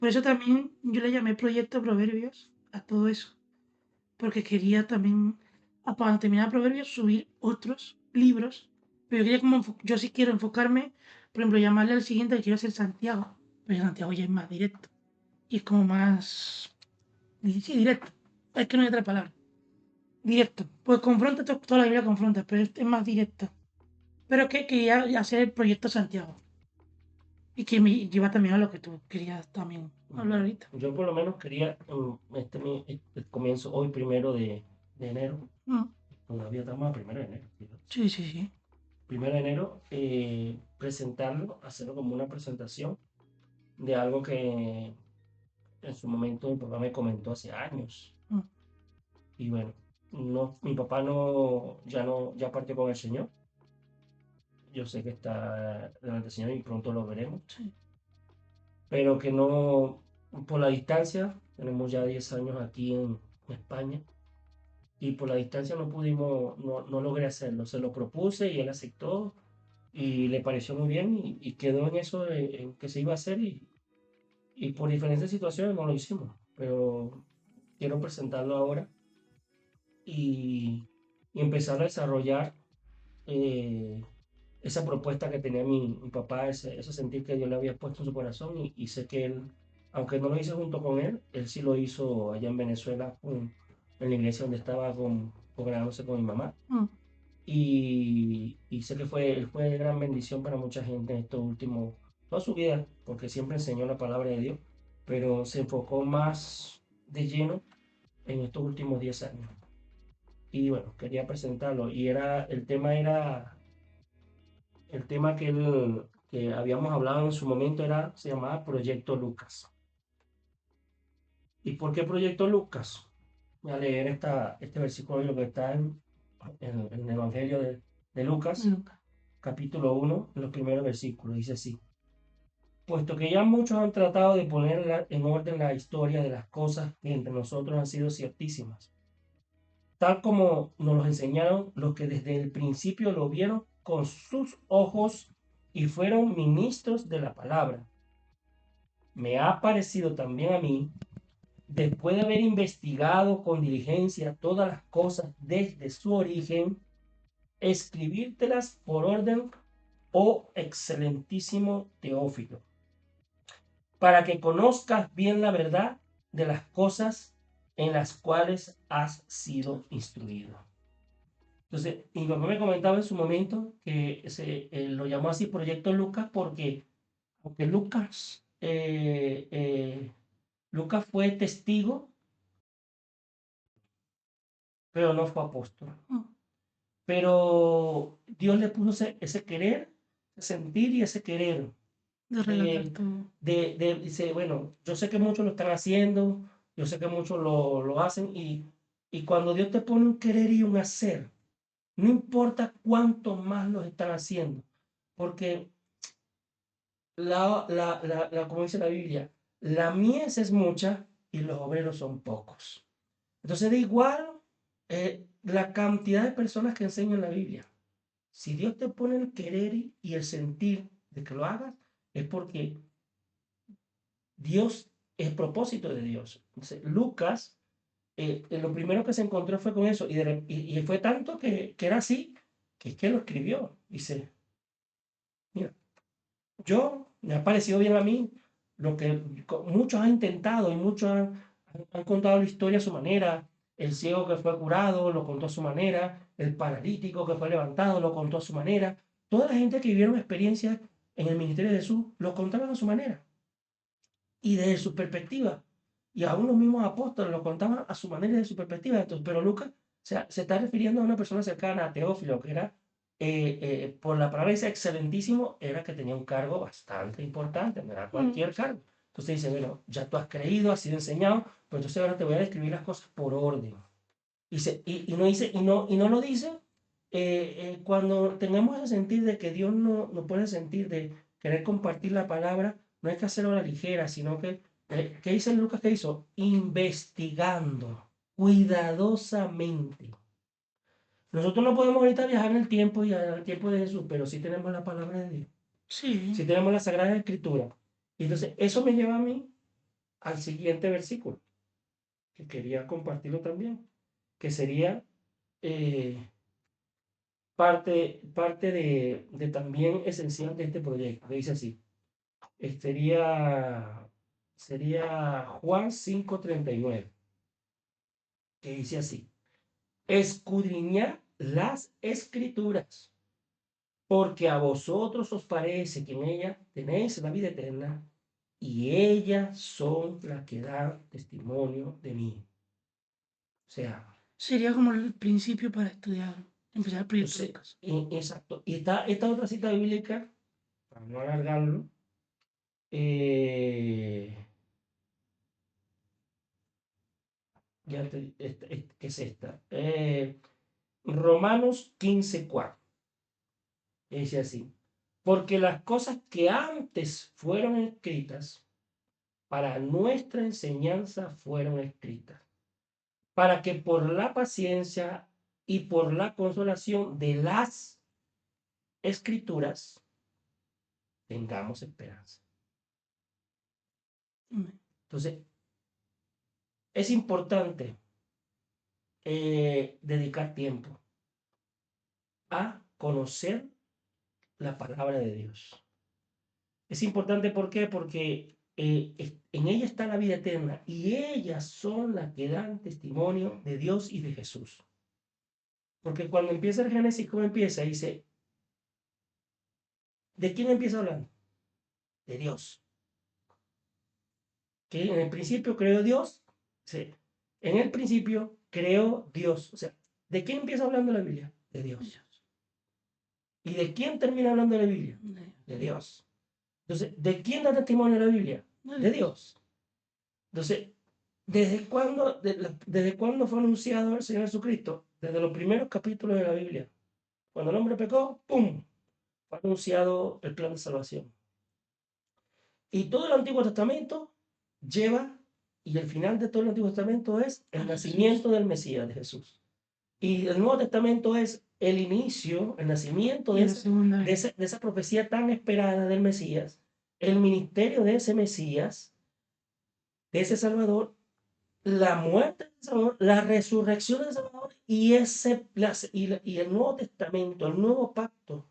Por eso también yo le llamé Proyecto Proverbios a todo eso, porque quería también, cuando terminar Proverbios, subir otros libros, pero yo quería yo sí quiero enfocarme, por ejemplo, llamarle al siguiente que quiero hacer Santiago, pero Santiago ya es más directo, y es como más, sí, directo, es que no hay otra palabra, directo, pues confronta, toda la Biblia confronta, pero este es más directo, pero que quería hacer el Proyecto Santiago, y que me lleva también a lo que tú querías también hablar ahorita. Yo por lo menos quería, este comienzo hoy, 1 de enero, Mm, todavía estamos a 1 de enero, fíjate. sí, sí, sí. 1 de enero, presentarlo, hacerlo como una presentación de algo que en su momento mi papá me comentó hace años. Mm, Y bueno, no, mi papá ya partió con el Señor. Yo sé que está delante del Señor y pronto lo veremos. sí. Pero que no, por la distancia, tenemos ya 10 años aquí en España, y por la distancia no logré hacerlo. Se lo propuse y él aceptó y le pareció muy bien y quedó en eso, en que se iba a hacer, y por diferentes situaciones no lo hicimos. Pero quiero presentarlo ahora y, y empezar a desarrollar eh, esa propuesta que tenía mi papá, ese sentir que Dios le había puesto en su corazón, y sé que él, aunque no lo hice junto con él sí lo hizo allá en Venezuela, en la iglesia donde estaba congregándose con mi mamá. Mm, Y sé que él fue de gran bendición para mucha gente en estos últimos, toda su vida, porque siempre enseñó la palabra de Dios, pero se enfocó más de lleno en estos últimos 10 años. Y bueno, quería presentarlo. El tema que habíamos hablado en su momento se llamaba Proyecto Lucas. ¿Y por qué Proyecto Lucas? Voy a leer este versículo, lo que está en el Evangelio de Lucas, nunca. capítulo 1, en los primeros versículos. Dice así: puesto que ya muchos han tratado de poner en orden la historia de las cosas que entre nosotros han sido ciertísimas, tal como nos lo enseñaron los que desde el principio lo vieron con sus ojos y fueron ministros de la palabra. Me ha parecido también a mí, después de haber investigado con diligencia todas las cosas desde su origen, escribírtelas por orden, oh excelentísimo Teófilo, para que conozcas bien la verdad de las cosas en las cuales has sido instruido. Entonces, mi papá me comentaba en su momento que lo llamó así Proyecto Lucas porque, aunque Lucas fue testigo, pero no fue apóstol. Mm, Pero Dios le puso ese querer, ese sentir y ese querer. de relatar De, todo. dice, bueno, yo sé que muchos lo están haciendo, yo sé que muchos lo hacen, y cuando Dios te pone un querer y un hacer, no importa cuánto más lo están haciendo, porque como dice la Biblia, la mies es mucha y los obreros son pocos. Entonces, da igual la cantidad de personas que enseñan la Biblia. Si Dios te pone el querer y el sentir de que lo hagas, es porque Dios es el propósito de Dios. Entonces, Lucas, lo primero que se encontró fue con eso, y fue tanto que era así, que es que lo escribió. Dice, mira, me ha parecido bien a mí lo que muchos han intentado y muchos han contado la historia a su manera. El ciego que fue curado lo contó a su manera, el paralítico que fue levantado lo contó a su manera. Toda la gente que vivieron experiencias en el ministerio de Jesús lo contaban a su manera y desde su perspectiva. Y aún los mismos apóstoles lo contaban a su manera y desde su perspectiva. Entonces, pero Lucas, o sea, se está refiriendo a una persona cercana a Teófilo, que era, por la palabra dice excelentísimo, era que tenía un cargo bastante importante, no era Mm, cualquier cargo. Entonces dice, bueno, ya tú has creído, has sido enseñado, pero entonces ahora te voy a describir las cosas por orden. Y no lo dice cuando tengamos ese sentir de que Dios no puede sentir de querer compartir la palabra, no hay que hacerlo a la ligera, sino que, ¿qué dice Lucas que hizo? Investigando cuidadosamente. Nosotros no podemos ahorita viajar en el tiempo y al tiempo de Jesús, pero sí tenemos la palabra de Dios, sí. sí tenemos la Sagrada Escritura. Y entonces, eso me lleva a mí. al siguiente versículo, que quería compartirlo también, que sería eh, parte de también esencial de este proyecto, que dice así, sería Juan 5:39, que dice así, escudriñad las escrituras, porque a vosotros os parece que en ellas tenéis la vida eterna, y ellas son las que dan testimonio de mí. O sea, Sería como el principio para estudiar, empezar el proyecto de casa. exacto. Y esta otra cita bíblica, para no alargarlo, eh, ¿qué es esta? Romanos 15:4. Dice así, porque las cosas que antes fueron escritas para nuestra enseñanza fueron escritas, para que por la paciencia y por la consolación de las escrituras tengamos esperanza. Entonces, es importante dedicar tiempo a conocer la palabra de Dios. Es importante, ¿por qué? Porque en ella está la vida eterna y ellas son las que dan testimonio de Dios y de Jesús. Porque cuando empieza el Génesis, ¿cómo empieza? Dice, ¿de quién empieza hablando? De Dios. Que en el principio creó Dios. Sí. En el principio creó Dios. O sea, ¿de quién empieza hablando la Biblia? De Dios. ¿Y de quién termina hablando la Biblia? De Dios. Entonces, ¿de quién da testimonio la Biblia? De Dios. Entonces, ¿desde cuándo fue anunciado el Señor Jesucristo? Desde los primeros capítulos de la Biblia. Cuando el hombre pecó, ¡pum! Fue anunciado el plan de salvación. Y todo el Antiguo Testamento lleva, y el final de todo el Antiguo Testamento es el nacimiento del Mesías, de Jesús. Y el Nuevo Testamento es el inicio, el nacimiento de esa profecía tan esperada del Mesías, el ministerio de ese Mesías, de ese Salvador, la muerte del Salvador, la resurrección del Salvador y el Nuevo Testamento, el nuevo pacto,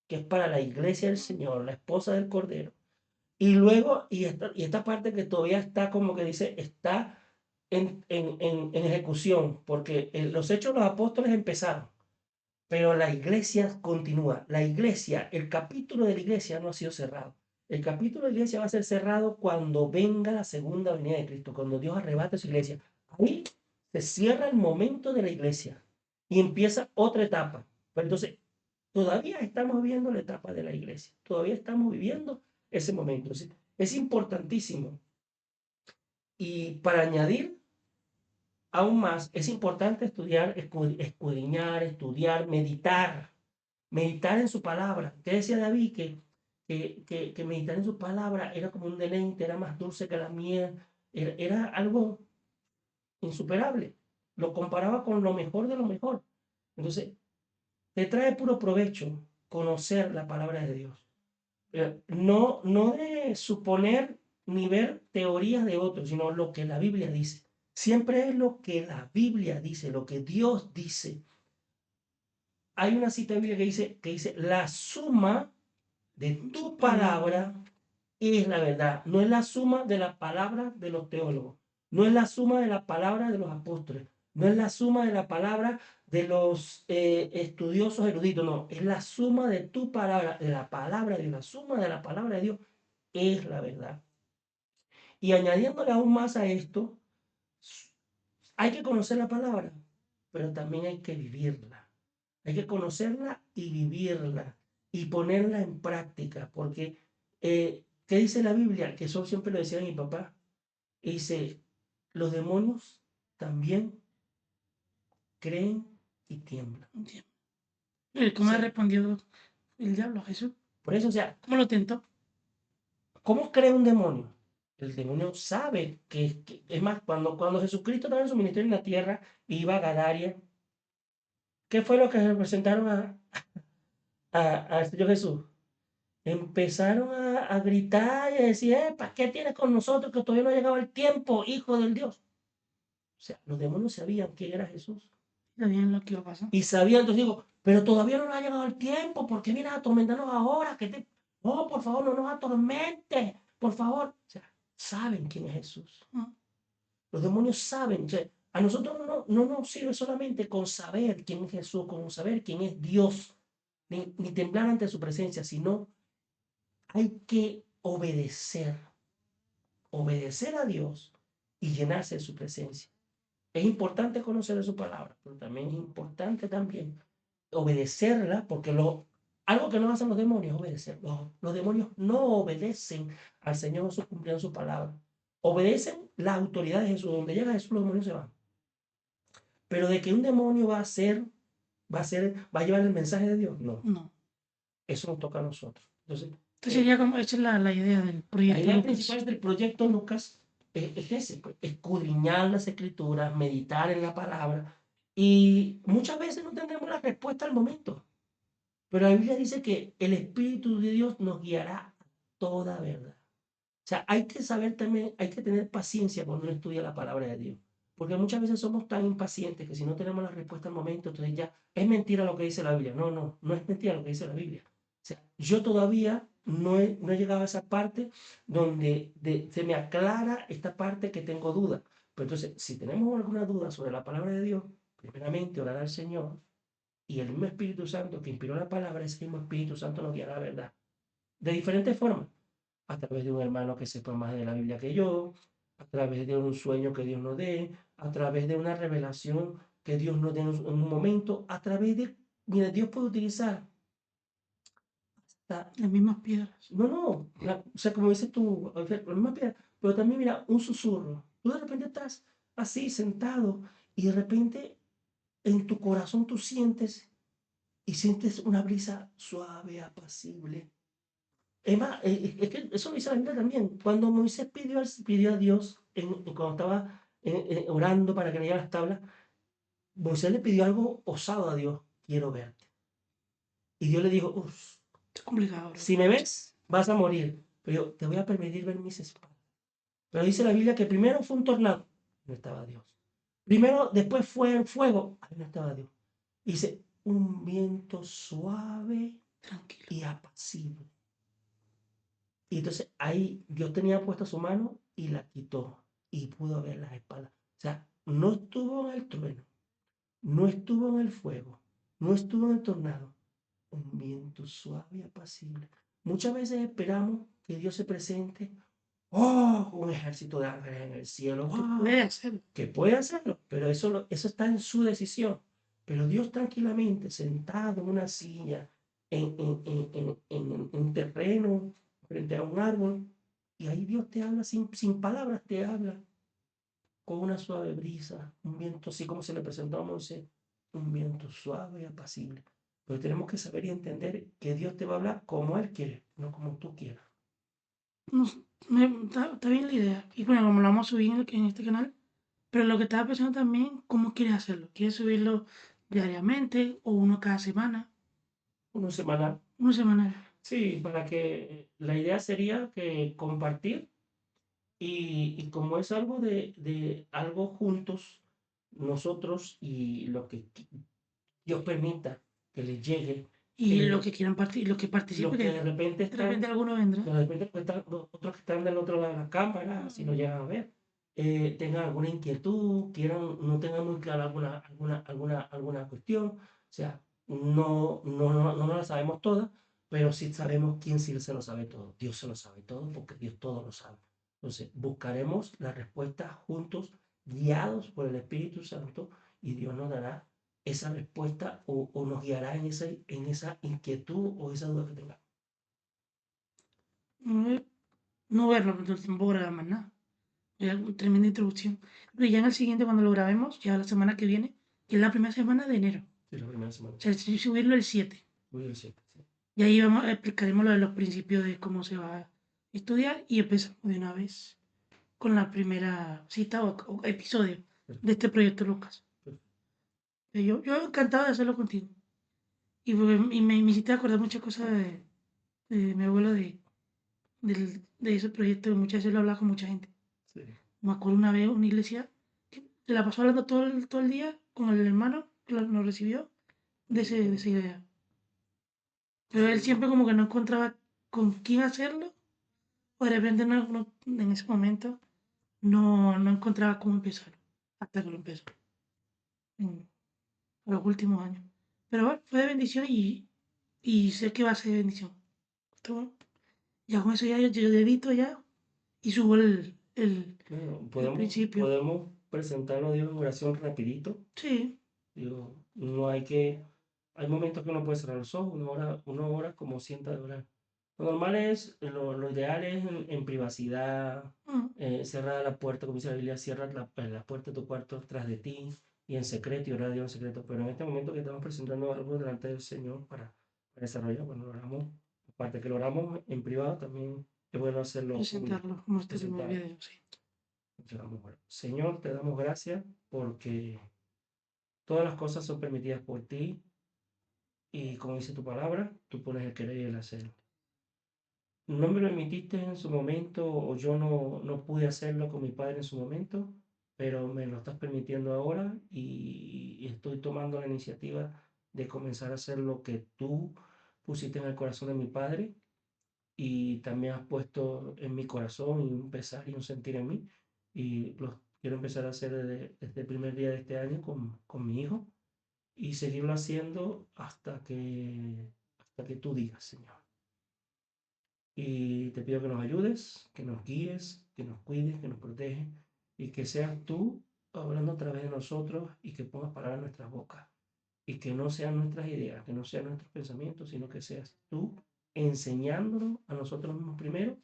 que es para la iglesia del Señor, la esposa del Cordero. Y luego, esta parte que todavía está como que dice, está en ejecución, porque los hechos de los apóstoles empezaron, pero la iglesia continúa. La iglesia, el capítulo de la iglesia no ha sido cerrado. El capítulo de la iglesia va a ser cerrado cuando venga la segunda venida de Cristo, cuando Dios arrebate su iglesia. Ahí se cierra el momento de la iglesia y empieza otra etapa. Pero entonces, todavía estamos viviendo la etapa de la iglesia. Todavía estamos viviendo ese momento. Entonces, es importantísimo. Y para añadir aún más, es importante estudiar, escudriñar, estudiar, meditar en su palabra. ¿Qué decía David? Que meditar en su palabra era como un deleite, era más dulce que la miel, era algo insuperable. Lo comparaba con lo mejor de lo mejor. Entonces, te trae puro provecho conocer la palabra de Dios. No de suponer ni ver teorías de otros, sino lo que la Biblia dice. Siempre es lo que la Biblia dice, lo que Dios dice. Hay una cita bíblica que dice, la suma de tu palabra es la verdad. No es la suma de la palabra de los teólogos. No es la suma de la palabra de los apóstoles. No es la suma de la palabra de los estudiosos eruditos. No, es la suma de tu palabra, de la palabra de Dios. La suma de la palabra de Dios es la verdad. Y añadiéndole aún más a esto, hay que conocer la palabra, pero también hay que vivirla. Hay que conocerla y vivirla y ponerla en práctica, porque ¿qué dice la Biblia? Que eso siempre lo decía mi papá. Dice, los demonios también creen y tiemblan. ¿Cómo ha respondido el diablo a Jesús? Por eso, o sea, ¿Cómo lo tentó? ¿cómo cree un demonio? El demonio sabe es más, cuando Jesucristo estaba en su ministerio en la tierra, iba a Gadaria, ¿qué fue lo que representaron al Señor Jesús? empezaron a gritar y a decir, ¿para qué tienes con nosotros que todavía no ha llegado el tiempo, hijo del Dios? O sea, los demonios sabían quién era Jesús. Sabían lo que iba a pasar. Y sabían, entonces digo, pero todavía no nos ha llegado el tiempo, ¿por qué vienes a atormentarnos ahora? No, por favor, no nos atormentes, por favor. O sea, saben quién es Jesús. Mm. Los demonios saben. O sea, a nosotros no nos sirve solamente con saber quién es Jesús, con saber quién es Dios, ni temblar ante su presencia, sino hay que obedecer a Dios y llenarse de su presencia. Es importante conocer de su palabra, pero también es importante también obedecerla, porque algo que no hacen los demonios es obedecer. Los demonios no obedecen al Señor Jesús cumpliendo su palabra. Obedecen la autoridad de Jesús. Donde llega Jesús, los demonios se van. Pero de que un demonio va a llevar el mensaje de Dios, no. No. Eso nos toca a nosotros. Entonces, Entonces sería como, esa es la idea del la proyecto idea Lucas. principal del proyecto Lucas es ese, pues, escudriñar las escrituras, meditar en la palabra. Y muchas veces no tendremos la respuesta al momento. Pero la Biblia dice que el Espíritu de Dios nos guiará a toda verdad. O sea, hay que saber también, hay que tener paciencia cuando uno estudia la palabra de Dios. Porque muchas veces somos tan impacientes que si no tenemos la respuesta al momento, entonces ya es mentira lo que dice la Biblia. No es mentira lo que dice la Biblia. O sea, yo todavía no he llegado a esa parte donde se me aclara esta parte que tengo duda. Pero entonces, si tenemos alguna duda sobre la palabra de Dios, primeramente orar al Señor y el mismo Espíritu Santo que inspiró la palabra, ese mismo Espíritu Santo nos guiará a la verdad. De diferentes formas, a través de un hermano que sepa más de la Biblia que yo, a través de un sueño que Dios nos dé, a través de una revelación que Dios nos dé en un momento, a través de, mira, Dios puede utilizar hasta, Las mismas piedras. o sea, como dices tú, la misma piedra, pero también mira, un susurro. Tú de repente estás así sentado y de repente en tu corazón tú sientes una brisa suave, apacible. Es más, es que eso lo dice la Biblia también. Cuando Moisés pidió a Dios, cuando estaba orando para que le diera las tablas, Moisés le pidió algo osado a Dios: quiero verte. Y Dios le dijo: "Uf, Es complicado, bro. si me ves, vas a morir, pero yo te voy a permitir ver mis espaldas". Pero dice la Biblia que primero fue un tornado, no estaba Dios. Primero, después fue el fuego, ahí no estaba Dios. Dice, un viento suave Tranquilo. y apacible. Y entonces ahí Dios tenía puesta su mano y la quitó y pudo ver las espaldas. O sea, no estuvo en el trueno, no estuvo en el fuego, no estuvo en el tornado. Un viento suave y apacible. Muchas veces esperamos que Dios se presente. ¡Oh! Un ejército de ángeles en el cielo. Que ¡Wow! puede hacerlo. Que puede hacerlo, pero eso está en su decisión. Pero Dios tranquilamente, sentado en una silla, en un terreno, frente a un árbol, y ahí Dios te habla sin palabras, te habla con una suave brisa, un viento así como se le presentó a Moisés, un viento suave y apacible. Pero tenemos que saber y entender que Dios te va a hablar como Él quiere, no como tú quieras. No, está bien la idea. Y bueno, como lo vamos a subir en este canal, pero lo que estaba pensando también, ¿cómo quieres hacerlo? ¿Quieres subirlo diariamente o uno cada semana? Una semana, Una semanal. sí, para que la idea sería que compartir. Y como es algo de algo juntos, nosotros y lo que Dios permita que les llegue, Y los que quieran participar, los que los participen, que que de repente de repente están, alguno vendrá. de repente pues, están los otros que están del otro lado de la cámara, si nos Mm. llegan a ver, tengan alguna inquietud, no tengan muy clara alguna cuestión, o sea, no la sabemos todas, pero sí sabemos quién sí se lo sabe todo. Dios se lo sabe todo porque Dios todo lo sabe. Entonces, buscaremos la respuesta juntos, guiados por el Espíritu Santo, y Dios nos dará esa respuesta o nos guiará en esa inquietud o esa duda que tengamos. No, no verlo, pero tampoco grabar más nada. Era una tremenda introducción. Pero ya en el siguiente, cuando lo grabemos, ya la semana que viene, que es la primera semana de enero. Sí, la primera semana. O sea, si subirlo el 7. Muy bien, sí, sí. Y ahí explicaremos lo de los principios de cómo se va a estudiar y empezamos de una vez con la primera cita o episodio de este proyecto, Lucas. Yo encantado de hacerlo contigo. Y me hiciste acordar muchas cosas mi abuelo de ese proyecto, muchas veces lo hablaba con mucha gente. Sí. Me acuerdo una vez en una iglesia que se la pasó hablando todo el día con el hermano que nos recibió de esa idea. Pero él siempre como que no encontraba con quién hacerlo, o de repente en ese momento no encontraba cómo empezar, hasta que lo empezó en los últimos años. Pero bueno, fue de bendición y sé que va a ser de bendición. Está bueno. Ya con eso ya yo edito ya y subo Bueno, el principio. podemos presentarlo a Dios en oración rapidito. Sí. Digo, no hay que, hay momentos que uno puede cerrar los ojos, una hora como sienta de orar. Lo normal es, lo ideal es en privacidad, Mm, cerrar la puerta, como dice la Biblia, cierra la puerta de tu cuarto tras de ti y en secreto y orar a Dios en secreto. Pero en este momento que estamos presentando algo delante del Señor para desarrollar, bueno, lo oramos, aparte que lo oramos en privado, también es bueno hacerlo público, presentarlo como este primer presentar. video, sí. Señor, te damos gracias porque todas las cosas son permitidas por ti y como dice tu palabra, tú pones el querer y el hacer. No me lo permitiste en su momento o yo no pude hacerlo con mi padre en su momento, pero me lo estás permitiendo ahora y estoy tomando la iniciativa de comenzar a hacer lo que tú pusiste en el corazón de mi padre y también has puesto en mi corazón y un pesar y un sentir en mí y lo quiero empezar a hacer desde el primer día de este año con mi hijo y seguirlo haciendo hasta que tú digas, Señor. Y te pido que nos ayudes, que nos guíes, que nos cuides, que nos proteges y que seas tú hablando a través de nosotros y que pongas palabras en nuestras bocas y que no sean nuestras ideas, que no sean nuestros pensamientos, sino que seas tú enseñándonos a nosotros mismos primero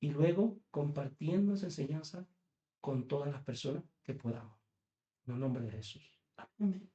y luego compartiendo esa enseñanza con todas las personas que podamos. En el nombre de Jesús. Amén.